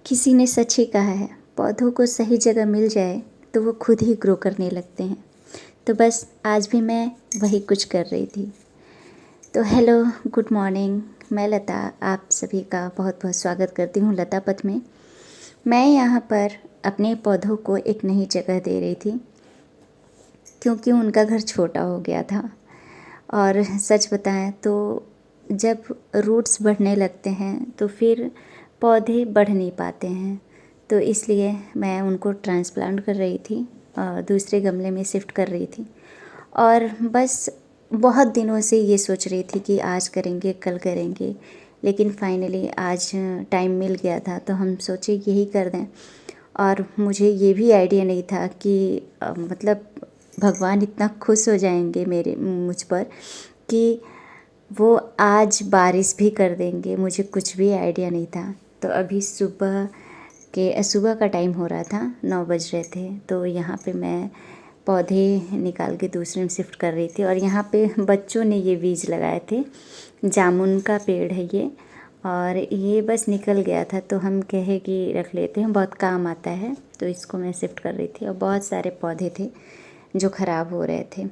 किसी ने सच ही कहा है, पौधों को सही जगह मिल जाए तो वो खुद ही ग्रो करने लगते हैं। तो बस आज भी मैं वही कुछ कर रही थी। तो हेलो, गुड मॉर्निंग। मैं लता आप सभी का बहुत बहुत स्वागत करती हूँ लता पथ में। मैं यहाँ पर अपने पौधों को एक नई जगह दे रही थी क्योंकि उनका घर छोटा हो गया था। और सच बताएं तो जब रूट्स बढ़ने लगते हैं तो फिर पौधे बढ़ नहीं पाते हैं, तो इसलिए मैं उनको ट्रांसप्लांट कर रही थी और दूसरे गमले में शिफ्ट कर रही थी। और बस बहुत दिनों से ये सोच रही थी कि आज करेंगे कल करेंगे, लेकिन फाइनली आज टाइम मिल गया था तो हम सोचे यही कर दें। और मुझे ये भी आइडिया नहीं था कि मतलब भगवान इतना खुश हो जाएंगे मुझ पर कि वो आज बारिश भी कर देंगे। मुझे कुछ भी आइडिया नहीं था। तो अभी सुबह का टाइम हो रहा था, 9 बज रहे थे। तो यहाँ पे मैं पौधे निकाल के दूसरे में शिफ्ट कर रही थी और यहाँ पे बच्चों ने ये बीज लगाए थे। जामुन का पेड़ है ये, और ये बस निकल गया था तो हम कहे कि रख लेते हैं, बहुत काम आता है। तो इसको मैं शिफ्ट कर रही थी और बहुत सारे पौधे थे जो ख़राब हो रहे थे।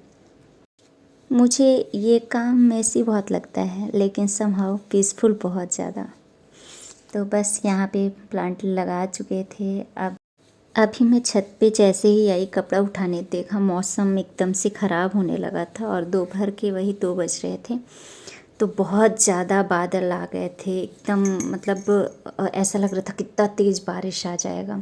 मुझे ये काम मेसी बहुत लगता है, लेकिन समहाउ पीसफुल बहुत ज़्यादा। तो बस यहाँ पे प्लांट लगा चुके थे। अब अभी मैं छत पे जैसे ही आई, कपड़ा उठाने देखा मौसम एकदम से ख़राब होने लगा था और दोपहर के वही 2 बज रहे थे। तो बहुत ज़्यादा बादल आ गए थे एकदम, मतलब ऐसा लग रहा था कितना तेज़ बारिश आ जाएगा,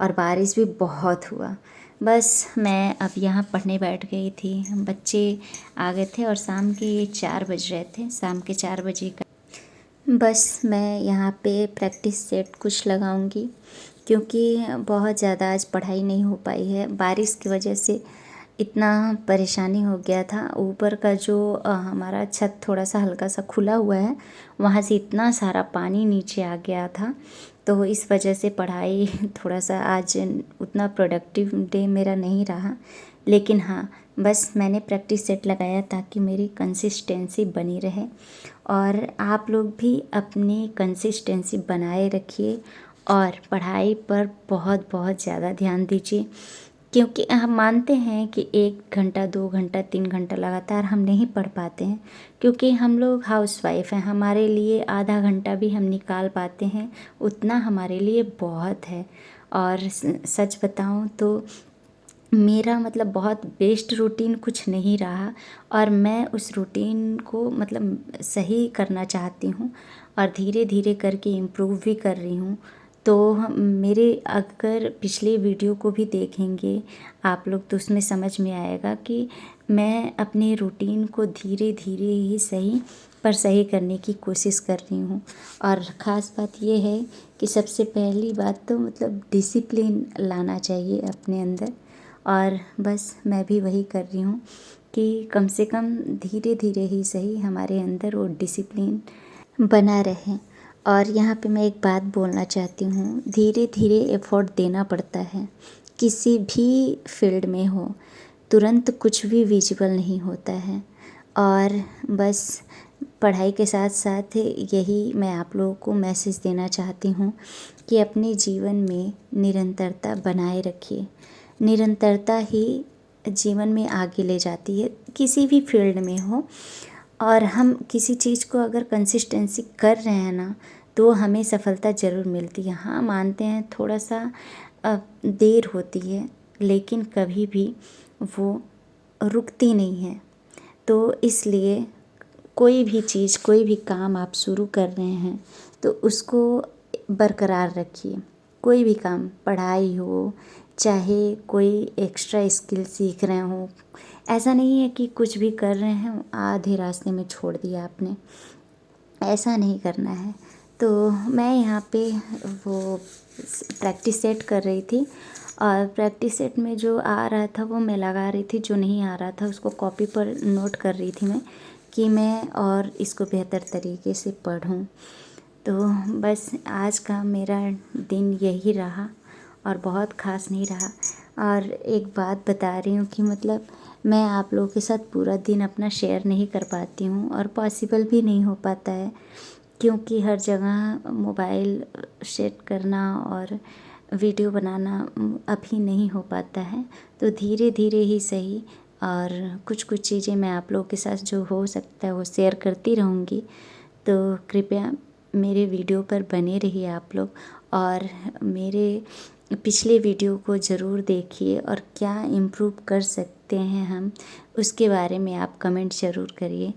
और बारिश भी बहुत हुआ। बस मैं अब यहाँ पढ़ने बैठ गई थी। बच्चे आ गए थे और शाम के 4 बज रहे थे, शाम के 4 बजे का। बस मैं यहाँ पे प्रैक्टिस सेट कुछ लगाऊंगी क्योंकि बहुत ज़्यादा आज पढ़ाई नहीं हो पाई है। बारिश की वजह से इतना परेशानी हो गया था। ऊपर का जो हमारा छत थोड़ा सा हल्का सा खुला हुआ है, वहाँ से इतना सारा पानी नीचे आ गया था। तो इस वजह से पढ़ाई थोड़ा सा आज उतना प्रोडक्टिव डे मेरा नहीं रहा। लेकिन हाँ, बस मैंने प्रैक्टिस सेट लगाया ताकि मेरी कंसिस्टेंसी बनी रहे, और आप लोग भी अपनी कंसिस्टेंसी बनाए रखिए और पढ़ाई पर बहुत बहुत ज़्यादा ध्यान दीजिए। क्योंकि हम मानते हैं कि 1 घंटा 2 घंटा 3 घंटा लगातार हम नहीं पढ़ पाते हैं, क्योंकि हम लोग हाउसवाइफ हैं। हमारे लिए आधा घंटा भी हम निकाल पाते हैं, उतना हमारे लिए बहुत है। और सच बताऊं तो मेरा मतलब बहुत बेस्ट रूटीन कुछ नहीं रहा, और मैं उस रूटीन को मतलब सही करना चाहती हूँ और धीरे धीरे करके इम्प्रूव भी कर रही हूँ। तो मेरे अगर पिछले वीडियो को भी देखेंगे आप लोग तो उसमें समझ में आएगा कि मैं अपने रूटीन को धीरे धीरे ही सही करने की कोशिश कर रही हूँ। और ख़ास बात ये है कि सबसे पहली बात तो मतलब डिसिप्लिन लाना चाहिए अपने अंदर, और बस मैं भी वही कर रही हूँ कि कम से कम धीरे धीरे ही सही हमारे अंदर वो डिसिप्लिन बना रहे। और यहाँ पे मैं एक बात बोलना चाहती हूँ, धीरे धीरे एफर्ट देना पड़ता है। किसी भी फील्ड में हो, तुरंत कुछ भी विजिबल नहीं होता है। और बस पढ़ाई के साथ साथ यही मैं आप लोगों को मैसेज देना चाहती हूँ कि अपने जीवन में निरंतरता बनाए रखिए। निरंतरता ही जीवन में आगे ले जाती है, किसी भी फील्ड में हो। और हम किसी चीज़ को अगर कंसिस्टेंसी कर रहे हैं ना, तो हमें सफलता ज़रूर मिलती है। हाँ, मानते हैं थोड़ा सा देर होती है, लेकिन कभी भी वो रुकती नहीं है। तो इसलिए कोई भी चीज़, कोई भी काम आप शुरू कर रहे हैं तो उसको बरकरार रखिए। कोई भी काम, पढ़ाई हो चाहे कोई एक्स्ट्रा स्किल सीख रहे हों, ऐसा नहीं है कि कुछ भी कर रहे हैं आधे रास्ते में छोड़ दिया आपने, ऐसा नहीं करना है। तो मैं यहाँ पे वो प्रैक्टिस सेट कर रही थी, और प्रैक्टिस सेट में जो आ रहा था वो मैं लगा रही थी, जो नहीं आ रहा था उसको कॉपी पर नोट कर रही थी मैं कि मैं और इसको बेहतर तरीके से पढूं। तो बस आज का मेरा दिन यही रहा और बहुत ख़ास नहीं रहा। और एक बात बता रही हूँ कि मतलब मैं आप लोगों के साथ पूरा दिन अपना शेयर नहीं कर पाती हूँ और पॉसिबल भी नहीं हो पाता है, क्योंकि हर जगह मोबाइल सेट करना और वीडियो बनाना अभी नहीं हो पाता है। तो धीरे धीरे ही सही, और कुछ कुछ चीज़ें मैं आप लोगों के साथ जो हो सकता है वो शेयर करती रहूँगी। तो कृपया मेरे वीडियो पर बने रहिए आप लोग, और मेरे पिछले वीडियो को ज़रूर देखिए, और क्या इम्प्रूव कर सकते हैं हम उसके बारे में आप कमेंट ज़रूर करिए।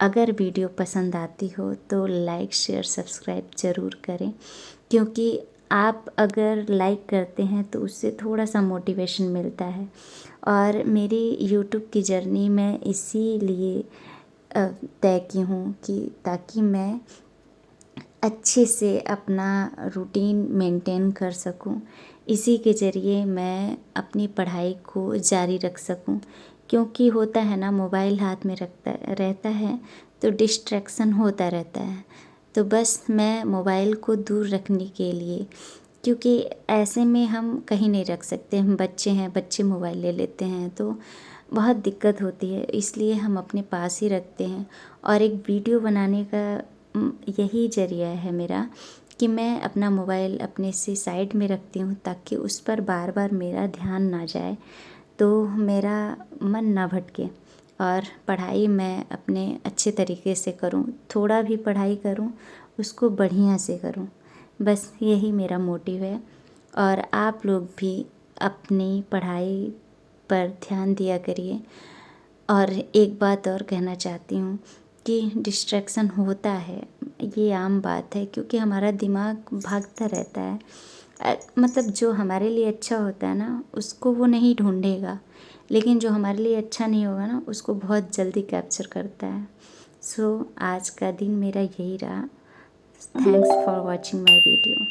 अगर वीडियो पसंद आती हो तो लाइक शेयर सब्सक्राइब ज़रूर करें, क्योंकि आप अगर लाइक करते हैं तो उससे थोड़ा सा मोटिवेशन मिलता है। और मेरी यूट्यूब की जर्नी मैं इसीलिए तय की हूँ कि ताकि मैं अच्छे से अपना रूटीन मेंटेन कर सकूं, इसी के ज़रिए मैं अपनी पढ़ाई को जारी रख सकूं। क्योंकि होता है ना, मोबाइल हाथ में रहता है तो डिस्ट्रैक्शन होता रहता है। तो बस मैं मोबाइल को दूर रखने के लिए, क्योंकि ऐसे में हम कहीं नहीं रख सकते, हम बच्चे हैं, बच्चे मोबाइल ले लेते हैं तो बहुत दिक्कत होती है, इसलिए हम अपने पास ही रखते हैं। और एक वीडियो बनाने का यही ज़रिया है मेरा कि मैं अपना मोबाइल अपने से साइड में रखती हूँ, ताकि उस पर बार बार मेरा ध्यान ना जाए, तो मेरा मन ना भटके, और पढ़ाई मैं अपने अच्छे तरीके से करूँ। थोड़ा भी पढ़ाई करूँ उसको बढ़िया से करूँ, बस यही मेरा मोटिव है। और आप लोग भी अपनी पढ़ाई पर ध्यान दिया करिए। और एक बात और कहना चाहती हूँ कि डिस्ट्रैक्शन होता है, ये आम बात है, क्योंकि हमारा दिमाग भागता रहता है। मतलब जो हमारे लिए अच्छा होता है ना उसको वो नहीं ढूंढेगा, लेकिन जो हमारे लिए अच्छा नहीं होगा ना उसको बहुत जल्दी कैप्चर करता है। आज का दिन मेरा यही रहा। Thanks for watching my video.